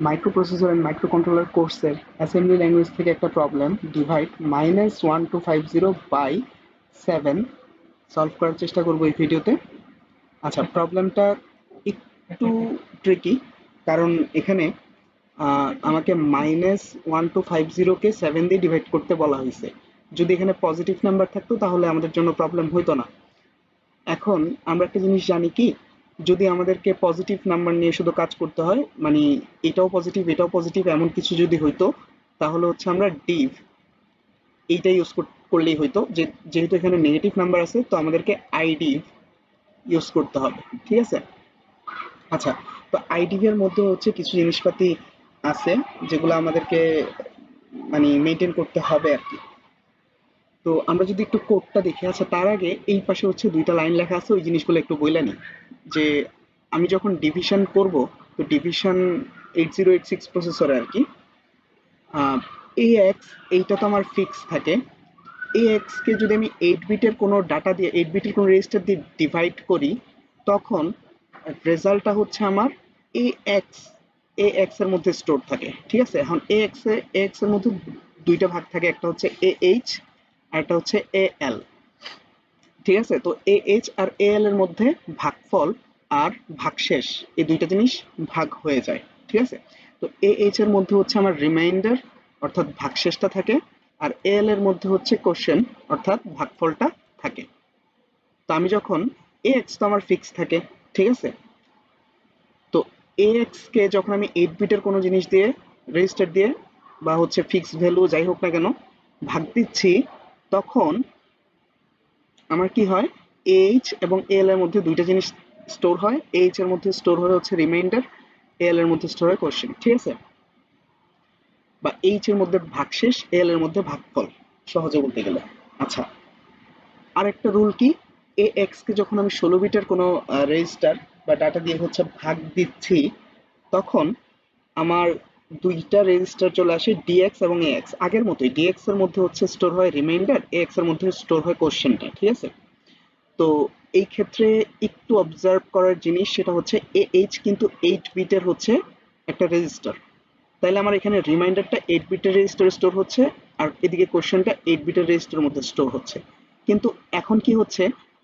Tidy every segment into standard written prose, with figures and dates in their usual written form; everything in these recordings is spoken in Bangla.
মাইক্রোপ্রসেসর এন্ড মাইক্রোকন্ট্রোলার কোর্সের অ্যাসেম্বলি ল্যাঙ্গুয়েজ থেকে একটা প্রবলেম ডিভাইড -1250/7 সলভ করার চেষ্টা করব এই ভিডিওতে। আচ্ছা, প্রবলেমটা একটু ট্রিকি, কারণ এখানে আমাকে -1250 কে 7 দিয়ে ডিভাইড করতে বলা হয়েছে। যদি এখানে পজিটিভ নাম্বার থাকতো তাহলে আমাদের জন্য প্রবলেম হইতো না। এখন আমরা একটা জিনিস জানি কি, যদি আমাদেরকে পজিটিভ নাম্বার নিয়ে শুধু কাজ করতে হয়, মানে এটাও পজিটিভ এমন কিছু যদি হইতো, তাহলে হচ্ছে আমরা ডিভ এইটা ইউজ করলেই হইতো। যেহেতু এখানে নেগেটিভ নাম্বার আছে তো আমাদেরকে আইডিভ ইউজ করতে হবে, ঠিক আছে? আচ্ছা, তো আইডিভ এর মধ্যে হচ্ছে কিছু জিনিসপাতি আছে যেগুলো আমাদেরকে মানে মেনটেন করতে হবে আর কি। তো আমরা যদি একটু কোডটা দেখি, আচ্ছা তার আগে এই পাশে হচ্ছে দুইটা লাইন লেখা আছে, ওই জিনিসগুলো একটু বইলা নিই। যে আমি যখন ডিভিশন করব, তো ডিভিশন 8086 প্রসেসরে আর কি, এ এক্স এইটা তো আমার ফিক্স থাকে। এ এক্স কে যদি আমি 8 বিটের কোনো ডাটা দিয়ে 8 বিটের কোনো রেজিস্টার দিয়ে ডিভাইড করি, তখন রেজাল্টটা হচ্ছে আমার এ এক্স এক্স এর মধ্যে স্টোর থাকে, ঠিক আছে? এখন এ এক্স এর মধ্যে দুইটা ভাগ থাকে, একটা হচ্ছে এ এইচ আর একটা হচ্ছে এ এল, ঠিক আছে? তো এ এইচ আর এ এল এর মধ্যে ভাগফল আর ভাগশেষ এই দুইটা জিনিস ভাগ হয়ে যায়, ঠিক আছে? তো এ এইচ এর মধ্যে হচ্ছে আমার রিমাইন্ডার অর্থাৎ ভাগশেষটা থাকে, আর এ এল এর মধ্যে হচ্ছে কোশ্চেন অর্থাৎ ভাগফলটা থাকে। তো আমি যখন এ এক্স তো আমার ফিক্স থাকে, ঠিক আছে? তো এ এক্স কে যখন আমি 8 বিটের কোনো জিনিস দিয়ে রেজিস্টার দিয়ে বা হচ্ছে ফিক্স ভ্যালু যাই হোক না কেন ভাগ দিচ্ছি, তখন আমার কি হয়, এইচ এবং এল এর মধ্যে দুইটা জিনিস স্টোর হয়। এইচ এর মধ্যে স্টোর হয় হচ্ছে রিমাইন্ডার, এল এর মধ্যে স্টোর হয় কোশ্চেন, ঠিক আছে? বা এইচ এর মধ্যে ভাগশেষ, এল এর মধ্যে ভাগফল, সহজে বলতে গেলে। আচ্ছা, আরেকটা রুল কি, এ এক্স কে যখন আমি 16 বিটের কোনো রেজিস্টার বা ডাটা দিয়ে হচ্ছে ভাগ দিচ্ছি, তখন আমার দুইটা রেজিস্টার চলে আসে ডিএক্স এবং এক্স, আগের মতোই ডিএক্স এর মধ্যে হচ্ছে স্টোর হয় রিমাইন্ডার, এক্স এর মধ্যে স্টোর হয় কোশ্চেনটা, ঠিক আছে? তো এই ক্ষেত্রে একটু অবজার্ভ করার জিনিস সেটা হচ্ছে এইচ কিন্তু 8 বিটের হচ্ছে একটা রেজিস্টার, তাইলে আমার এখানে রিমাইন্ডারটা 8 বিটের রেজিস্টারে স্টোর হচ্ছে, আর এদিকে কোশ্চেনটা 8 বিটের রেজিস্টারের মধ্যে স্টোর হচ্ছে। কিন্তু এখন কি হচ্ছে,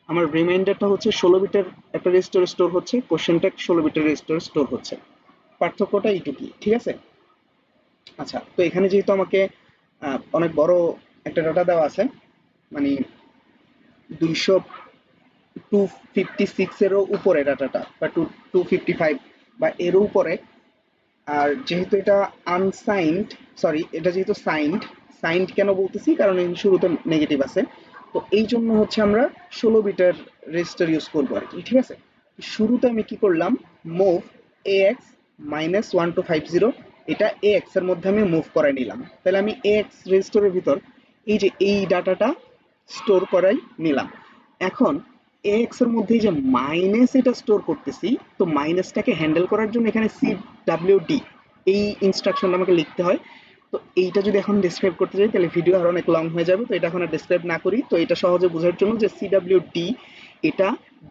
আমার রিমাইন্ডারটা হচ্ছে 16 বিটের একটা রেজিস্টারে স্টোর হচ্ছে, কোশ্চেনটা 16 বিটের রেজিস্টারে স্টোর হচ্ছে। পার্থক্যটা এইটুকুই, ঠিক আছে? আচ্ছা, তো এখানে যেহেতু আমাকে অনেক বড় একটা ডাটা দেওয়া আছে, মানে 256 এরও উপরে ডাটাটা, বা 255 বা এরও উপরে। আর যেহেতু এটা আনসাইন্ড, সরি এটা যেহেতু সাইন্ড, সাইন্ড কেন বলতেছি, কারণ এর শুরুতে নেগেটিভ আছে। তো এই জন্য হচ্ছে আমরা 16 বিটের রেজিস্টার ইউজ করবো আর কি, ঠিক আছে? শুরুতে আমি কি করলাম, মুভ এ এক্স -1250, এটা এ এক্স এর মধ্যে আমি মুভ করে নিলাম, তাহলে আমি এ এক্স রেজিস্টারের ভিতর এই যে এই ডাটাটা স্টোর করাই নিলাম। এখন এক্স এর মধ্যে এই যে মাইনাস এটা স্টোর করতেছি, তো মাইনাসটাকে হ্যান্ডেল করার জন্য এখানে সি ডাব্লিউ ডি এই ইনস্ট্রাকশনটা আমাকে লিখতে হয়। তো এইটা যদি এখন ডিসক্রাইব করতে যাই তাহলে ভিডিও আর অনেক লং হয়ে যাবে, তো এটা এখন আর ডিসক্রাইব না করি। তো এটা সহজে বোঝার জন্য যে সি ডাব্লিউ ডি, এটা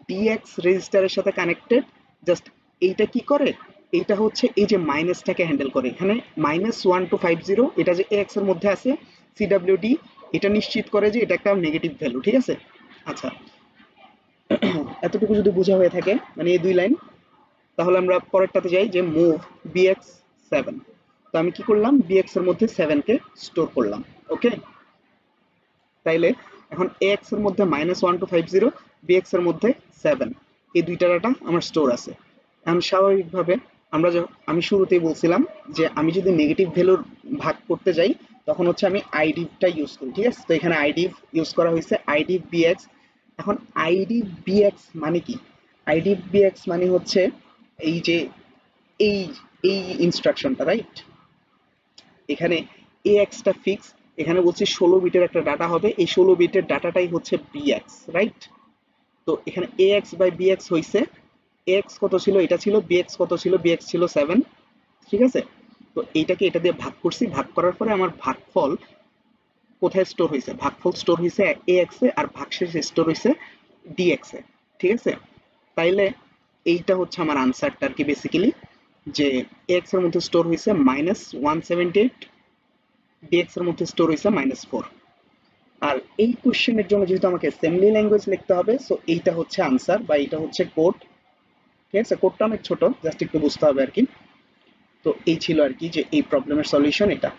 ডিএক্স রেজিস্টারের সাথে কানেক্টেড। জাস্ট এইটা কি করে, এইটা হচ্ছে এই যে মাইনাসটাকে হ্যান্ডেল করে। এখানে -1250 এটা যে এক্স এর মধ্যে আছে, সিডাব্লিউডি এটা নিশ্চিত করে যে এটা একটা নেগেটিভ ভ্যালু, ঠিক আছে? আচ্ছা, এতটুকু যদি বোঝা হয়ে থাকে, মানে এই দুই লাইন, তাহলে আমরা পরেরটাতে যাই যে মুভ বিএক্স 7। তো আমি কি করলাম, বিএক্স এর মধ্যে 7 কে স্টোর করলাম, ওকে? তাইলে এখন এক্স এর মধ্যে -1250, বিএক্স এর মধ্যে 7, এই দুইটা ডাটা আমার স্টোর আছে। এখন স্বাভাবিকভাবে আমি শুরুতেই বলছিলাম যে আমি যদি নেগেটিভ ভ্যালুর ভাগ করতে যাই, তখন হচ্ছে আমি আইডিভটা ইউজ করি, ঠিক আছে? তো এখানে আইডিভ ইউজ করা হয়েছে, আইডিভ বিএক্স। এখন আইডিভ বিএক্স মানে কি, আইডিভ বিএক্স মানে হচ্ছে এই যে এই এই ইনস্ট্রাকশনটা, রাইট? এখানে এ এক্সটা ফিক্স, এখানে বলছি 16 বিটের একটা ডাটা হবে, এই 16 বিটের ডাটাটাই হচ্ছে বিএক্স, রাইট? তো এখানে এ এক্স বাই বিএক্স হয়েছে, এক্স কত ছিল, এটা ছিল, বিএক্স কত ছিল, বিএক্স ছিল 7, ঠিক আছে? তো এইটাকে এটা দিয়ে ভাগ করছি, ভাগ করার পরে আমার ভাগফল কোথায় স্টোর হয়েছে, ভাগফল স্টোর হয়েছে এ এক্স এ, আর ভাগশেষ স্টোর হয়েছে ডিএক্স এ, ঠিক আছে? তাইলে এইটা হচ্ছে আমার আনসারটা আর কি বেসিক্যালি। যে এক্স এর মধ্যে স্টোর হয়েছে -178, ডিএক্স এর মধ্যে স্টোর হয়েছে -4। আর এই কোশ্চেনের জন্য যেহেতু আমাকে অ্যাসেম্বলি ল্যাঙ্গুয়েজ লিখতে হবে, সো এইটা হচ্ছে আনসার বা এইটা হচ্ছে কোড। ঠিক আছে, কোডটা অনেক ছোট, জাস্ট একটু বুঝতে হবে আর কি। তো এই ছিল আর কি যে এই প্রবলেমের সলিউশন এটা।